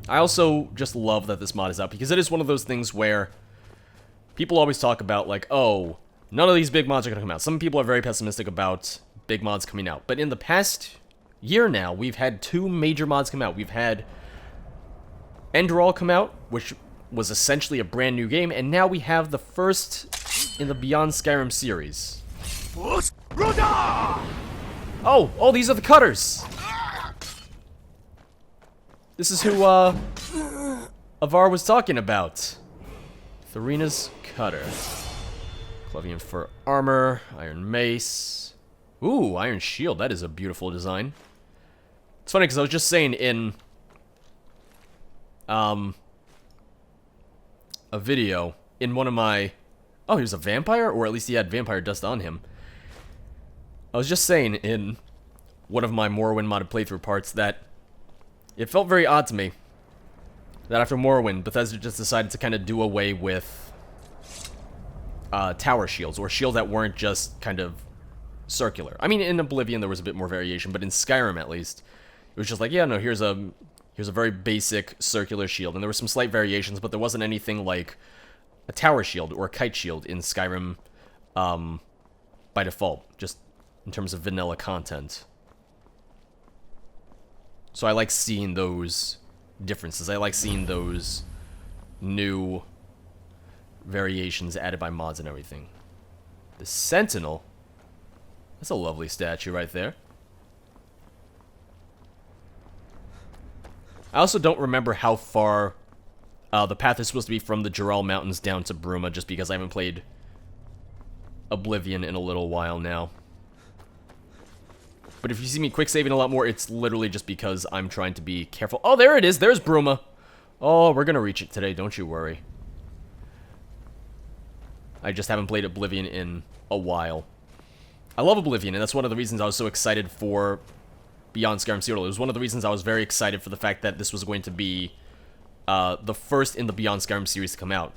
I also just love that this mod is out, because it is one of those things where people always talk about, like, oh, none of these big mods are going to come out. Some people are very pessimistic about big mods coming out. But in the past year now, we've had 2 major mods come out. We've had Enderall come out, which was essentially a brand new game, and now we have the first in the Beyond Skyrim series. Oh, these are the cutters! This is who, Avar was talking about. Tharina's cutter. Clevian fur armor, iron mace. Ooh, iron shield, that is a beautiful design. It's funny, because I was just saying in, a video, in one of my... Oh, he was a vampire? Or at least he had vampire dust on him. I was just saying in one of my Morrowind modded playthrough parts that it felt very odd to me that after Morrowind, Bethesda just decided to kind of do away with tower shields, or shields that weren't just kind of circular. I mean, in Oblivion there was a bit more variation, but in Skyrim at least, it was just like, yeah, no, here's a very basic circular shield, and there were some slight variations, but there wasn't anything like a tower shield or a kite shield in Skyrim by default, just in terms of vanilla content. So I like seeing those differences. I like seeing those new variations added by mods and everything. The Sentinel. That's a lovely statue right there. I also don't remember how far the path is supposed to be from the Jural Mountains down to Bruma, just because I haven't played Oblivion in a little while now. But if you see me quick saving a lot more, it's literally just because I'm trying to be careful. Oh, there it is. There's Bruma. Oh, we're going to reach it today. Don't you worry. I just haven't played Oblivion in a while. I love Oblivion, and that's one of the reasons I was so excited for Beyond Skyrim Cyrodiil. It was one of the reasons I was very excited for the fact that this was going to be the first in the Beyond Skyrim series to come out.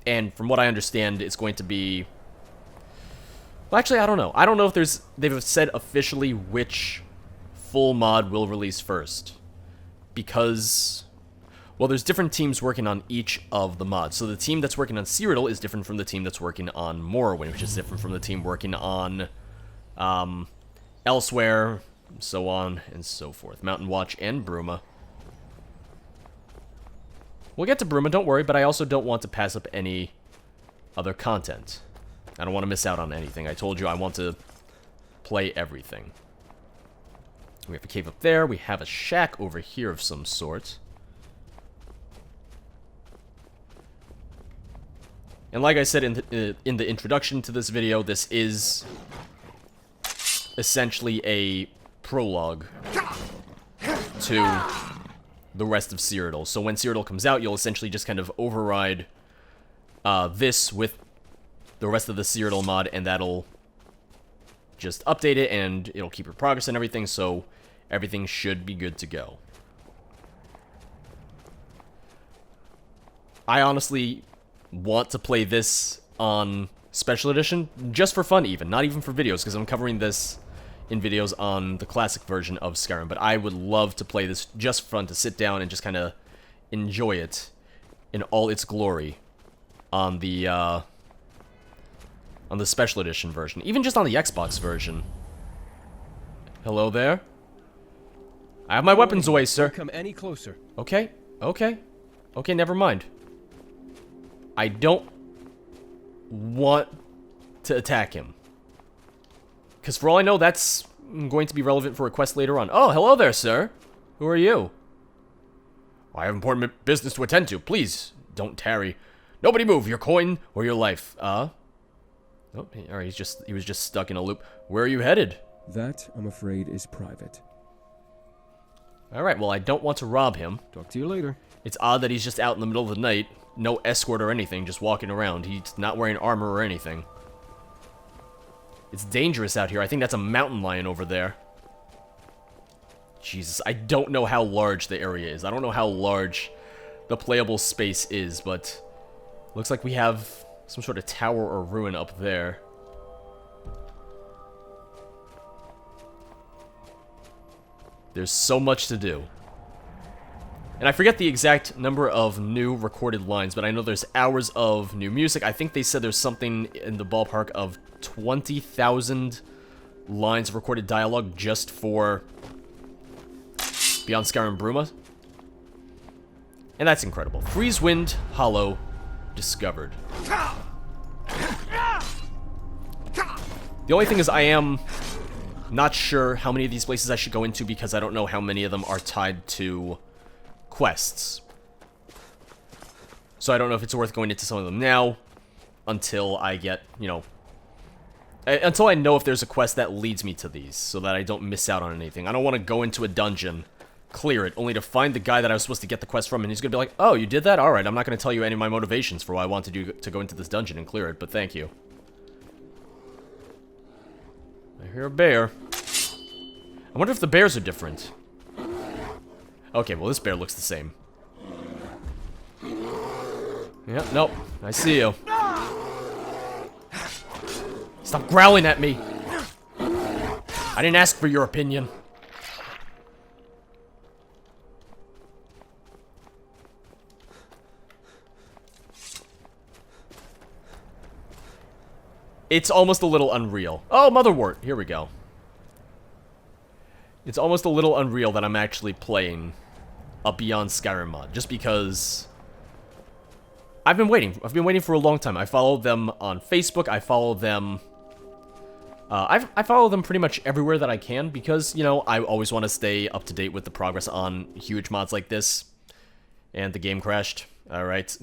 And from what I understand, it's going to be... Well, actually, I don't know. I don't know if they've said officially which full mod will release first. Because, well, there's different teams working on each of the mods. So the team that's working on Cyrodiil is different from the team that's working on Morrowind, which is different from the team working on Elsewhere, so on and so forth. Mountain Watch and Bruma. We'll get to Bruma, don't worry, but I also don't want to pass up any other content. I don't want to miss out on anything. I told you I want to play everything. We have a cave up there. We have a shack over here of some sort. And like I said in the introduction to this video, this is essentially a prologue to the rest of Cyrodiil. So when Cyrodiil comes out, you'll essentially just kind of override this with the rest of the Cyrodiil mod, and that'll just update it, and it'll keep your progress and everything, so everything should be good to go. I honestly want to play this on Special Edition, just for fun even, not even for videos, because I'm covering this in videos on the classic version of Skyrim, but I would love to play this just for fun, to sit down and just kind of enjoy it in all its glory on the Special Edition version. Even just on the Xbox version. Hello there? I have my weapons away, sir. Don't come any closer. Okay, okay. Okay, never mind. I don't want to attack him. Because for all I know, that's going to be relevant for a quest later on. Oh, hello there, sir. Who are you? I have important business to attend to. Please, don't tarry. Nobody move, your coin or your life. Oh, alright, he was just stuck in a loop. Where are you headed? That, I'm afraid, is private. Alright, well, I don't want to rob him. Talk to you later. It's odd that he's just out in the middle of the night. No escort or anything, just walking around. He's not wearing armor or anything. It's dangerous out here. I think that's a mountain lion over there. Jesus, I don't know how large the area is. I don't know how large the playable space is, but looks like we have some sort of tower or ruin up there. There's so much to do. And I forget the exact number of new recorded lines, but I know there's hours of new music. I think they said there's something in the ballpark of 20,000 lines of recorded dialogue just for Beyond Skyrim Bruma. And that's incredible. Freeze Wind Hollow discovered. The only thing is I am not sure how many of these places I should go into because I don't know how many of them are tied to quests. So I don't know if it's worth going into some of them now until I get, you know, until I know if there's a quest that leads me to these so that I don't miss out on anything. I don't want to go into a dungeon, clear it, only to find the guy that I was supposed to get the quest from, and he's going to be like, oh, you did that? Alright, I'm not going to tell you any of my motivations for why I want to go into this dungeon and clear it, but thank you. I hear a bear. I wonder if the bears are different. Okay, well, this bear looks the same. Yep, nope. I see you. Stop growling at me. I didn't ask for your opinion. It's almost a little unreal. Oh, Motherwort. Here we go. It's almost a little unreal that I'm actually playing a Beyond Skyrim mod, just because I've been waiting. I've been waiting for a long time. I follow them on Facebook. I follow them. I follow them pretty much everywhere that I can because, you know, I always want to stay up to date with the progress on huge mods like this. And the game crashed. All right.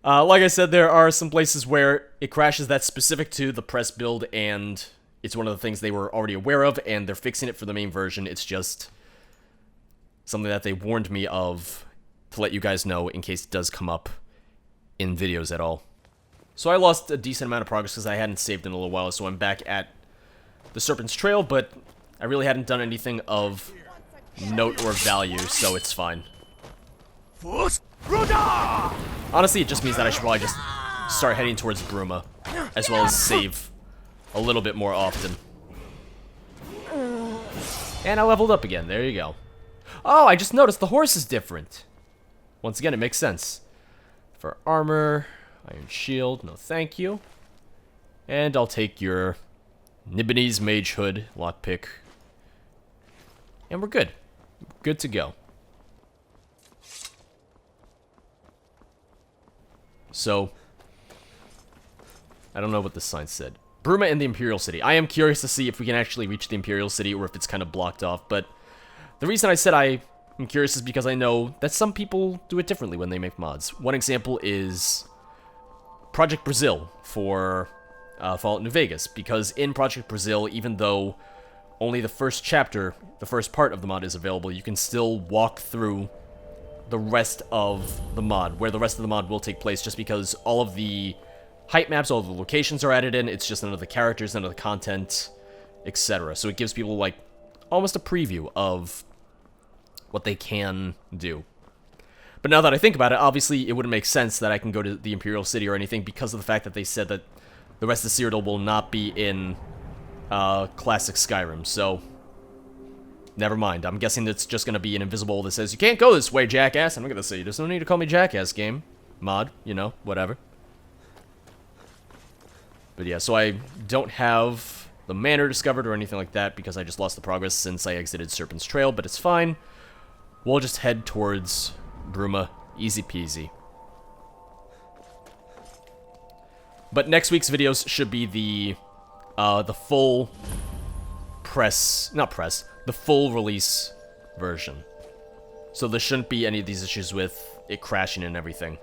Like I said, there are some places where it crashes that's specific to the press build, and it's one of the things they were already aware of, and they're fixing it for the main version. It's just something that they warned me of to let you guys know in case it does come up in videos at all. So I lost a decent amount of progress because I hadn't saved in a little while, so I'm back at the Serpent's Trail, but I really hadn't done anything of note or value, so it's fine. Honestly, it just means that I should probably just start heading towards Bruma, as well as save a little bit more often. And I leveled up again. There you go. Oh, I just noticed the horse is different. Once again, it makes sense. For armor, iron shield, no thank you. And I'll take your Nibonese mage hood, lockpick. And we're good. Good to go. So, I don't know what this sign said. Bruma and the Imperial City. I am curious to see if we can actually reach the Imperial City or if it's kind of blocked off, but the reason I said I am curious is because I know that some people do it differently when they make mods. One example is Project Brazil for Fallout New Vegas, because in Project Brazil, even though only the first chapter, the first part of the mod is available, you can still walk through the rest of the mod, where the rest of the mod will take place, just because all of the height maps, all of the locations are added in. It's just none of the characters, none of the content, etc. So it gives people, like, almost a preview of what they can do. But now that I think about it, obviously it wouldn't make sense that I can go to the Imperial City or anything because of the fact that they said that the rest of Cyrodiil will not be in classic Skyrim, so never mind. I'm guessing it's just going to be an invisible that says, you can't go this way, jackass. I'm not going to say, there's no need to call me jackass, game. Mod, you know, whatever. But yeah, so I don't have the manor discovered or anything like that because I just lost the progress since I exited Serpent's Trail, but it's fine. We'll just head towards Bruma, easy peasy. But next week's videos should be the full the full release version. So there shouldn't be any of these issues with it crashing and everything.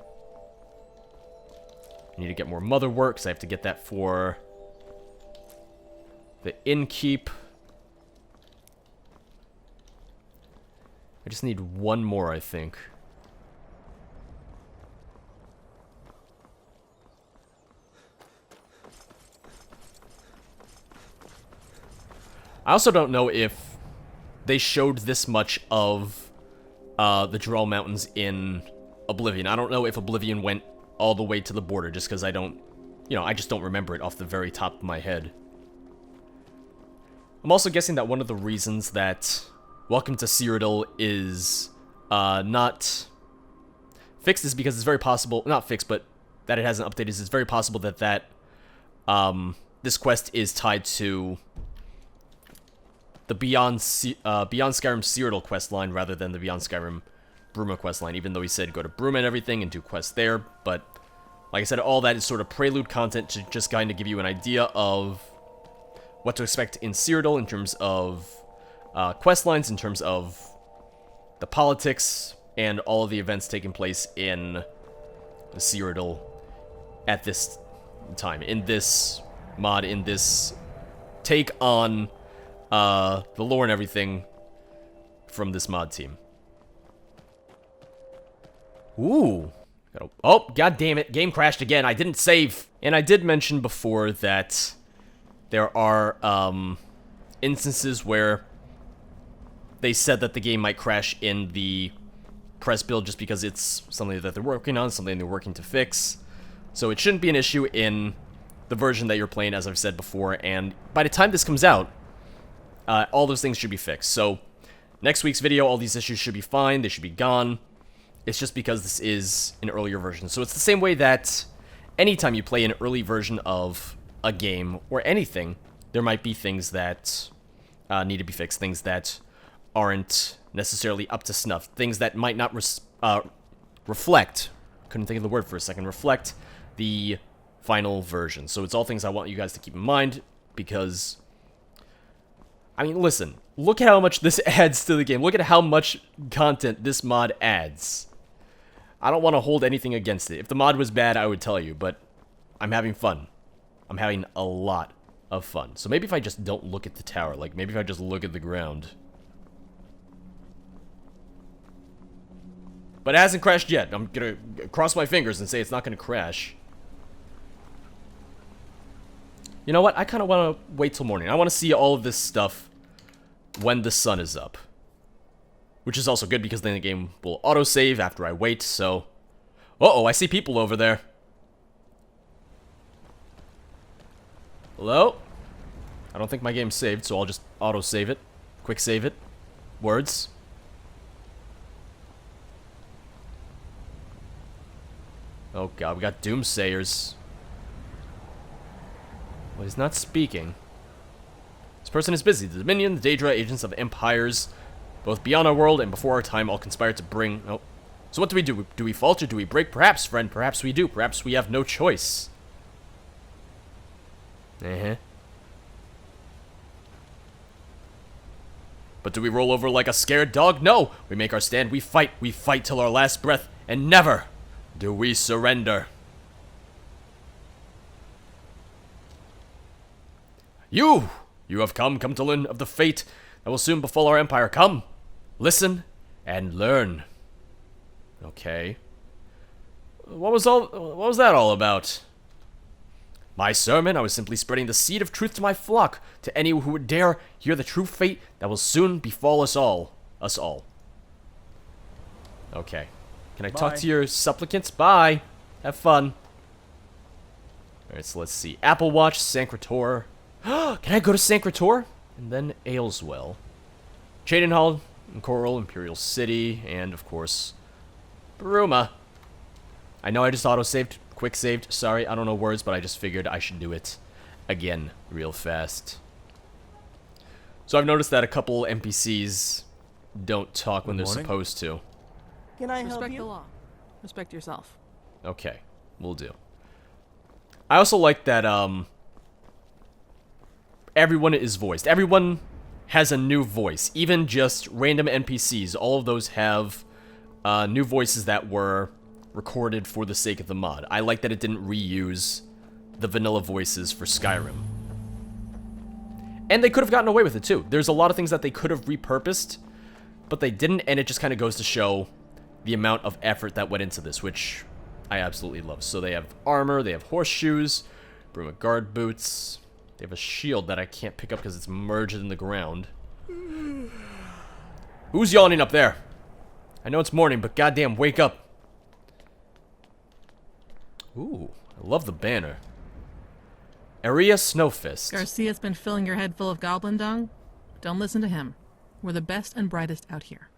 I need to get more Motherwort, because I have to get that for the Innkeep. I just need one more, I think. I also don't know if they showed this much of the Jurel Mountains in Oblivion. I don't know if Oblivion went all the way to the border, just because I don't, you know, I just don't remember it off the very top of my head. I'm also guessing that one of the reasons that Welcome to Cyrodiil is not fixed is because it's very possible, not fixed, but that it hasn't updated is it's very possible that this quest is tied to the Beyond Skyrim Cyrodiil quest line rather than the Beyond Skyrim Bruma quest line, even though he said go to Bruma and everything and do quests there. But like I said, all that is sort of prelude content to just kind of give you an idea of what to expect in Cyrodiil in terms of quest lines, in terms of the politics, and all of the events taking place in Cyrodiil at this time, in this mod, in this take on the lore and everything from this mod team. Ooh. Oh, god damn it. Game crashed again. I didn't save. And I did mention before that there are instances where they said that the game might crash in the press build just because it's something that they're working on, something they're working to fix. So it shouldn't be an issue in the version that you're playing, as I've said before, and by the time this comes out, all those things should be fixed. So next week's video, all these issues should be fine, they should be gone. It's just because this is an earlier version. So it's the same way that anytime you play an early version of a game or anything, there might be things that need to be fixed, things that aren't necessarily up to snuff, things that might not reflect, couldn't think of the word for a second, reflect the final version. So it's all things I want you guys to keep in mind, because, I mean, listen, look at how much this adds to the game. Look at how much content this mod adds. I don't want to hold anything against it. If the mod was bad, I would tell you, but I'm having fun. I'm having a lot of fun. So maybe if I just don't look at the tower, like maybe if I just look at the ground. But it hasn't crashed yet. I'm gonna cross my fingers and say it's not gonna crash. You know what? I kind of want to wait till morning. I want to see all of this stuff when the sun is up. Which is also good because then the game will autosave after I wait, so... Uh-oh, I see people over there. Hello? I don't think my game's saved, so I'll just autosave it. Quick save it. Words. Oh god, we got doomsayers. Well, he's not speaking. This person is busy. The Dominion, the Daedra, agents of empires, both beyond our world and before our time, all conspire to bring... Oh. So what do we do? Do we falter? Do we break? Perhaps, friend. Perhaps we do. Perhaps we have no choice. But do we roll over like a scared dog? No! We make our stand. We fight. We fight till our last breath. And never do we surrender. You have come to learn of the fate that will soon befall our empire. Come, listen, and learn. Okay. What was that all about? My sermon, I was simply spreading the seed of truth to my flock, to any who would dare hear the true fate that will soon befall us all. Okay. Can I talk to your supplicants? Bye. Have fun. Alright, so let's see. Apple Watch, Sancretor. Can I go to Sancretor? And then Ayleswell. Chadenhall, Coral, Imperial City, and, of course, Bruma. I know I just auto-saved, quick-saved. Sorry, I don't know words, but I just figured I should do it again real fast. So I've noticed that a couple NPCs don't talk when they're supposed to. Can I help Respect you? the law. Respect yourself. Okay, will do. I also like that, everyone is voiced. Everyone has a new voice. Even just random NPCs. All of those have new voices that were recorded for the sake of the mod. I like that it didn't reuse the vanilla voices for Skyrim. And they could have gotten away with it too. There's a lot of things that they could have repurposed, but they didn't, and it just kind of goes to show the amount of effort that went into this, which I absolutely love. So they have armor, they have horseshoes, Bruma guard boots. They have a shield that I can't pick up because it's merged in the ground. Who's yawning up there? I know it's morning, but goddamn, wake up. Ooh, I love the banner. Aria Snowfist. Garcia's been filling your head full of goblin dung? Don't listen to him. We're the best and brightest out here.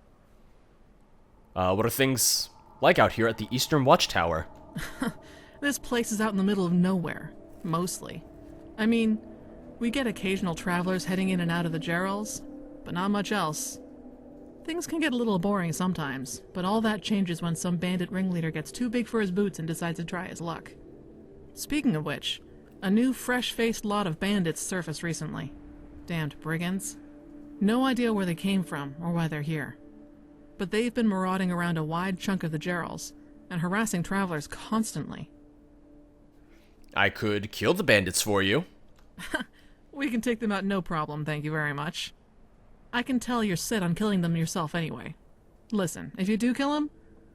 What are things like out here at the Eastern Watchtower? This place is out in the middle of nowhere, mostly. I mean, we get occasional travelers heading in and out of the Gerals, but not much else. Things can get a little boring sometimes, but all that changes when some bandit ringleader gets too big for his boots and decides to try his luck. Speaking of which, a new fresh-faced lot of bandits surfaced recently. Damned brigands. No idea where they came from or why they're here. But they've been marauding around a wide chunk of the Gerals and harassing travelers constantly. I could kill the bandits for you. We can take them out no problem, thank you very much. I can tell you're set on killing them yourself anyway. Listen, if you do kill them,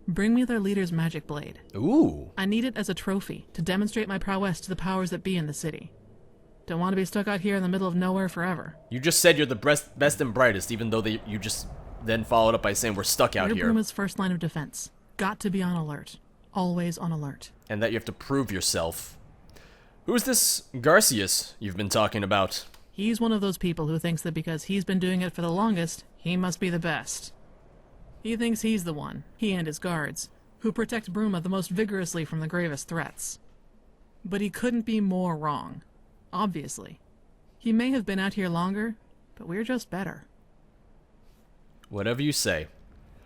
bring me their leader's magic blade. Ooh. I need it as a trophy to demonstrate my prowess to the powers that be in the city. Don't want to be stuck out here in the middle of nowhere forever. You just said you're the best and brightest, even though you just then followed up by saying we're stuck out here. You're Bruma's first line of defense. Got to be on alert. Always on alert. And that you have to prove yourself. Who's this Garcius you've been talking about? He's one of those people who thinks that because he's been doing it for the longest, he must be the best. He thinks he's the one, he and his guards, who protect Bruma the most vigorously from the gravest threats. But he couldn't be more wrong. Obviously. He may have been out here longer, but we're just better. Whatever you say.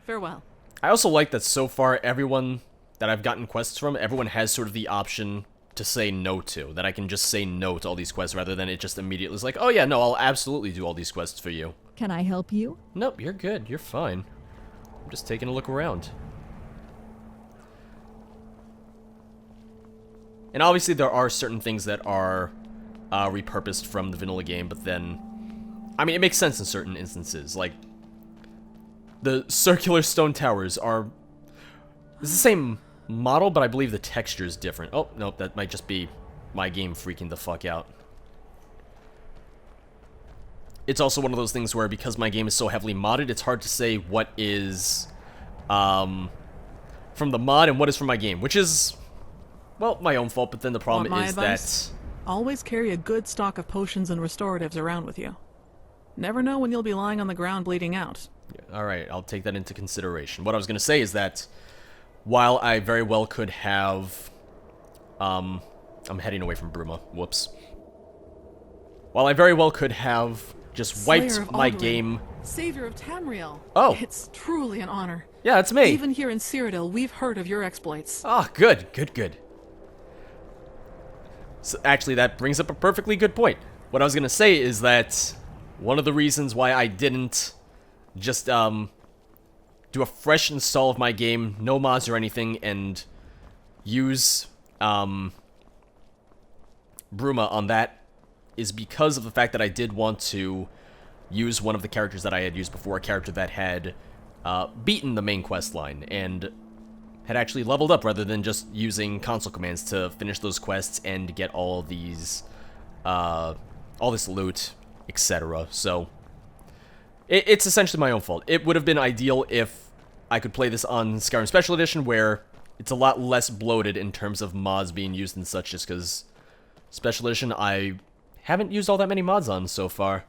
Farewell. I also like that so far everyone that I've gotten quests from, everyone has sort of the option to say no to. That I can just say no to all these quests rather than it just immediately is like, oh yeah, no, I'll absolutely do all these quests for you. Can I help you? Nope, you're good. You're fine. I'm just taking a look around. And obviously there are certain things that are repurposed from the vanilla game, but then, I mean, it makes sense in certain instances. Like, the circular stone towers are, it's the same model, but I believe the texture is different. Oh, nope, that might just be my game freaking the fuck out. It's also one of those things where, because my game is so heavily modded, it's hard to say what is from the mod and what is from my game, which is, well, my own fault, but then the problem is that... Always carry a good stock of potions and restoratives around with you. Never know when you'll be lying on the ground bleeding out. Alright, I'll take that into consideration. What I was going to say is that, while I very well could have... I'm heading away from Bruma. Whoops. While I very well could have just wiped my game... Savior of Tamriel. Oh. It's truly an honor. Yeah, it's me. Even here in Cyrodiil, we've heard of your exploits. Ah, good, good, good. So actually, that brings up a perfectly good point. What I was going to say is that one of the reasons why I didn't just do a fresh install of my game, no mods or anything, and use Bruma on that is because of the fact that I did want to use one of the characters that I had used before, a character that had beaten the main quest line and had actually leveled up rather than just using console commands to finish those quests and get all these, all this loot, etc. So, it's essentially my own fault. It would have been ideal if I could play this on Skyrim Special Edition, where it's a lot less bloated in terms of mods being used and such, just because Special Edition I haven't used all that many mods on so far.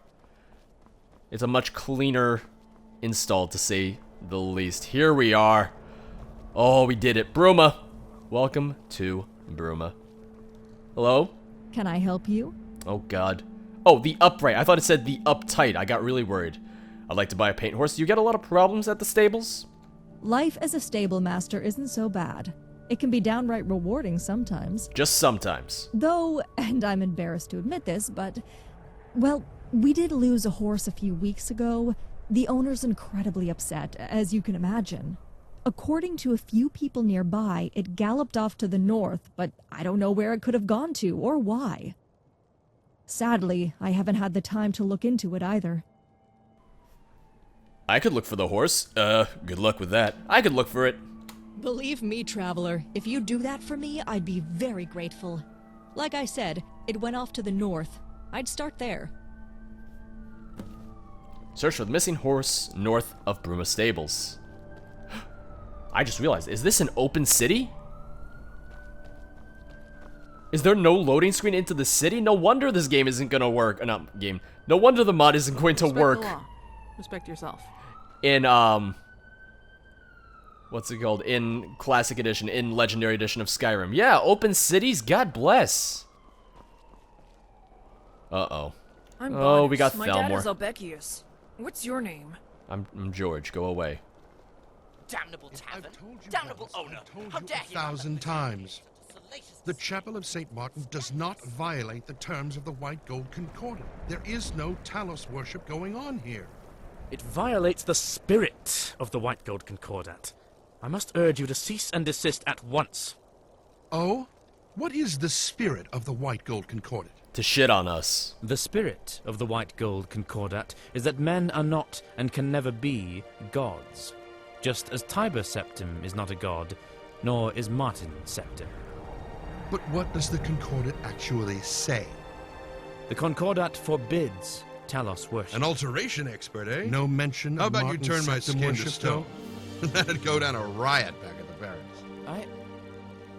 It's a much cleaner install, to say the least. Here we are. Oh, we did it. Bruma. Welcome to Bruma. Hello? Can I help you? Oh, God. Oh, the upright. I thought it said the uptight. I got really worried. I'd like to buy a paint horse. Do you get a lot of problems at the stables? Life as a stable master isn't so bad. It can be downright rewarding sometimes. Just sometimes. Though, and I'm embarrassed to admit this, but, well, we did lose a horse a few weeks ago. The owner's incredibly upset, as you can imagine. According to a few people nearby, it galloped off to the north, but I don't know where it could have gone to or why. Sadly, I haven't had the time to look into it either. I could look for the horse. Good luck with that. I could look for it. Believe me, traveler, if you do that for me, I'd be very grateful. Like I said, it went off to the north. I'd start there. Search for the missing horse north of Bruma Stables. I just realized, is this an open city? Is there no loading screen into the city? No wonder this game isn't gonna work. Not game. No wonder the mod isn't going to Respect the work. law. Respect yourself. In, what's it called? In Classic Edition, in Legendary Edition of Skyrim. Yeah, open cities, God bless. Uh-oh. I'm Oh, we got Bonus. My dad is Thalmor. Albekius. What's your name? I'm George, go away. Damnable tavern, I've told you damnable once, owner. I've told How you dare you? 1,000 times. The Chapel of St. Martin does not violate the terms of the White Gold Concordat. There is no Talos worship going on here. It violates the spirit of the White Gold Concordat. I must urge you to cease and desist at once. Oh? What is the spirit of the White Gold Concordat? To shit on us. The spirit of the White Gold Concordat is that men are not and can never be gods. Just as Tiber Septim is not a god, nor is Martin Septim. But what does the Concordat actually say? The Concordat forbids Talos worship. An alteration expert, eh? No mention How of about Martin you turn my Septim skin to worship, stone? That'd go down a riot back at the barracks.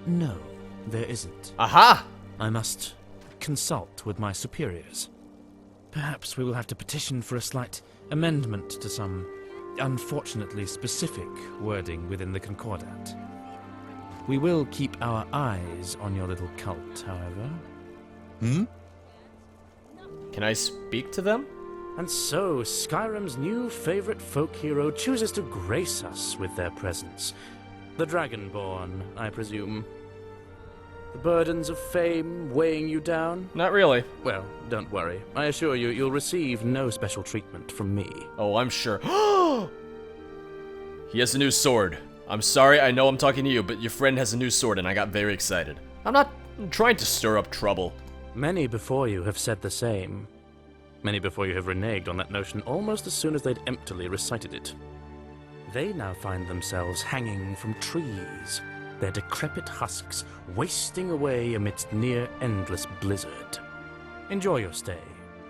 No, there isn't. Aha! I must consult with my superiors. Perhaps we will have to petition for a slight amendment to some unfortunately specific wording within the Concordat. We will keep our eyes on your little cult, however. Hmm? Can I speak to them? And so, Skyrim's new favorite folk hero chooses to grace us with their presence. The Dragonborn, I presume. The burdens of fame weighing you down? Not really. Well, don't worry. I assure you, you'll receive no special treatment from me. Oh, I'm sure. He has a new sword. I'm sorry, I know I'm talking to you, but your friend has a new sword and I got very excited. I'm not trying to stir up trouble. Many before you have said the same. Many before you have reneged on that notion almost as soon as they'd emptily recited it. They now find themselves hanging from trees, their decrepit husks wasting away amidst near endless blizzard. Enjoy your stay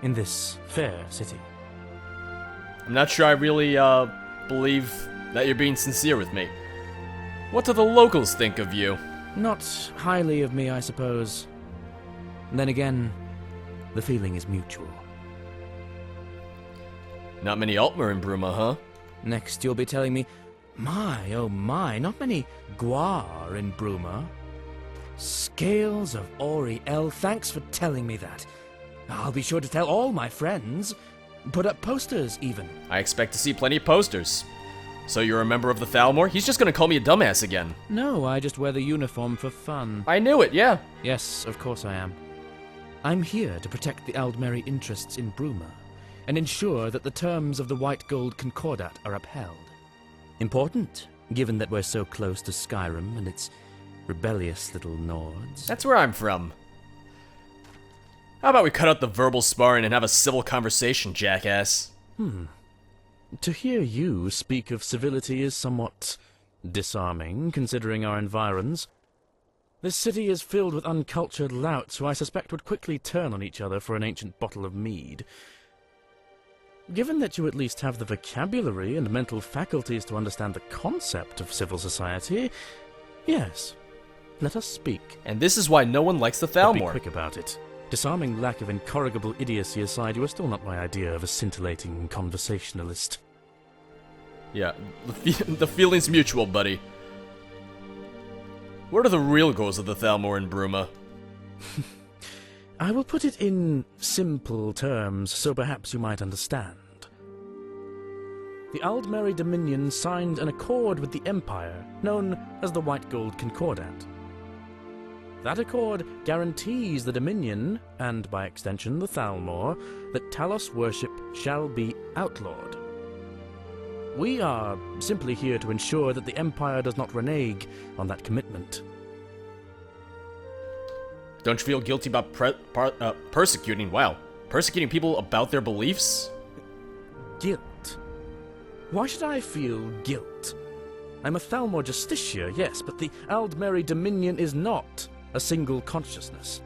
in this fair city. I'm not sure I really, believe that you're being sincere with me. What do the locals think of you? Not highly of me, I suppose. Then again, the feeling is mutual. Not many Altmer in Bruma, huh? Next, you'll be telling me, my, oh my, not many Guar in Bruma. Scales of Oriel, thanks for telling me that. I'll be sure to tell all my friends. Put up posters, even. I expect to see plenty of posters. So you're a member of the Thalmor? He's just gonna call me a dumbass again. No, I just wear the uniform for fun. I knew it, yeah. Yes, of course I am. I'm here to protect the Aldmeri interests in Bruma, and ensure that the terms of the White Gold Concordat are upheld. Important, given that we're so close to Skyrim and its rebellious little Nords. That's where I'm from. How about we cut out the verbal sparring and have a civil conversation, jackass? To hear you speak of civility is somewhat disarming, considering our environs. This city is filled with uncultured louts who I suspect would quickly turn on each other for an ancient bottle of mead. Given that you at least have the vocabulary and mental faculties to understand the concept of civil society, yes, let us speak. And this is why no one likes the But be Thalmor. quick about it. Disarming lack of incorrigible idiocy aside, you are still not my idea of a scintillating conversationalist. Yeah, the feeling's mutual, buddy. What are the real goals of the Thalmor in Bruma? I will put it in simple terms, so perhaps you might understand. The Aldmeri Dominion signed an accord with the Empire, known as the White Gold Concordat. That accord guarantees the Dominion, and by extension the Thalmor, that Talos worship shall be outlawed. We are simply here to ensure that the Empire does not renege on that commitment. Don't you feel guilty about persecuting people about their beliefs? Guilt. Why should I feel guilt? I'm a Thalmor Justicia, yes, but the Aldmeri Dominion is not a single consciousness.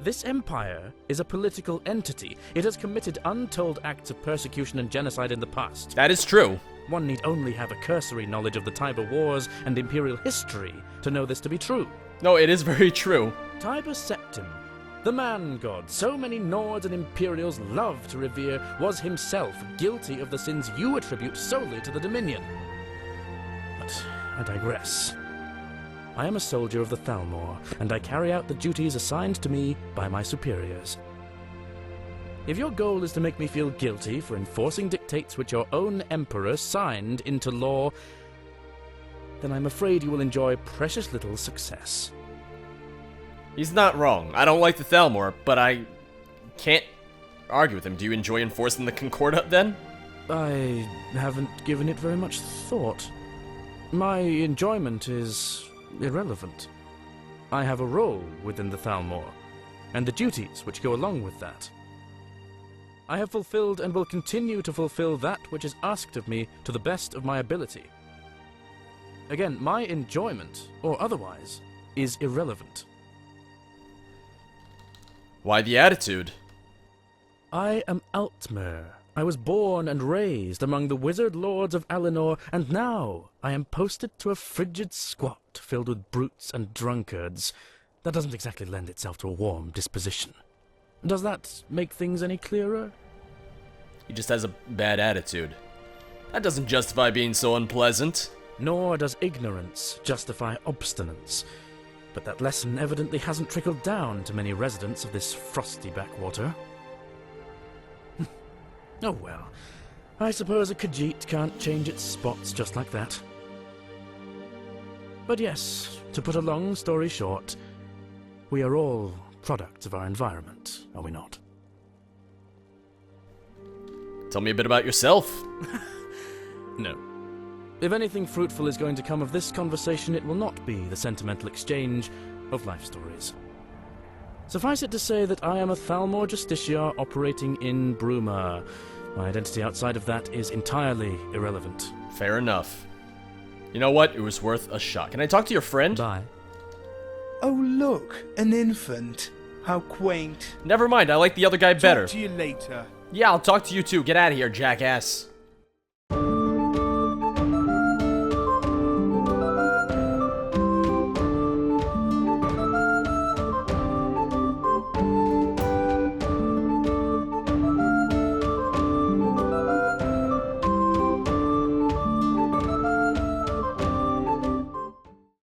This empire is a political entity. It has committed untold acts of persecution and genocide in the past. That is true. One need only have a cursory knowledge of the Tiber Wars and imperial history to know this to be true. No, it is very true. Tiber Septim The man-god so many Nords and Imperials love to revere was himself guilty of the sins you attribute solely to the Dominion. But I digress. I am a soldier of the Thalmor, and I carry out the duties assigned to me by my superiors. If your goal is to make me feel guilty for enforcing dictates which your own emperor signed into law, then I'm afraid you will enjoy precious little success. He's not wrong. I don't like the Thalmor, but I can't argue with him. Do you enjoy enforcing the Concordat, then? I haven't given it very much thought. My enjoyment is irrelevant. I have a role within the Thalmor, and the duties which go along with that. I have fulfilled and will continue to fulfill that which is asked of me to the best of my ability. Again, my enjoyment, or otherwise, is irrelevant. Why the attitude? I am Altmer. I was born and raised among the wizard lords of Alinor, and now I am posted to a frigid squat filled with brutes and drunkards. That doesn't exactly lend itself to a warm disposition. Does that make things any clearer? He just has a bad attitude. That doesn't justify being so unpleasant. Nor does ignorance justify obstinance. But that lesson evidently hasn't trickled down to many residents of this frosty backwater. Oh well, I suppose a Khajiit can't change its spots just like that. But yes, to put a long story short, we are all products of our environment, are we not? Tell me a bit about yourself. No. If anything fruitful is going to come of this conversation, it will not be the sentimental exchange of life stories. Suffice it to say that I am a Thalmor Justiciar operating in Bruma. My identity outside of that is entirely irrelevant. Fair enough. You know what? It was worth a shot. Can I talk to your friend? Bye. Oh look, an infant. How quaint. Never mind, I like the other guy better. Talk to you later. Yeah, I'll talk to you too. Get out of here, jackass.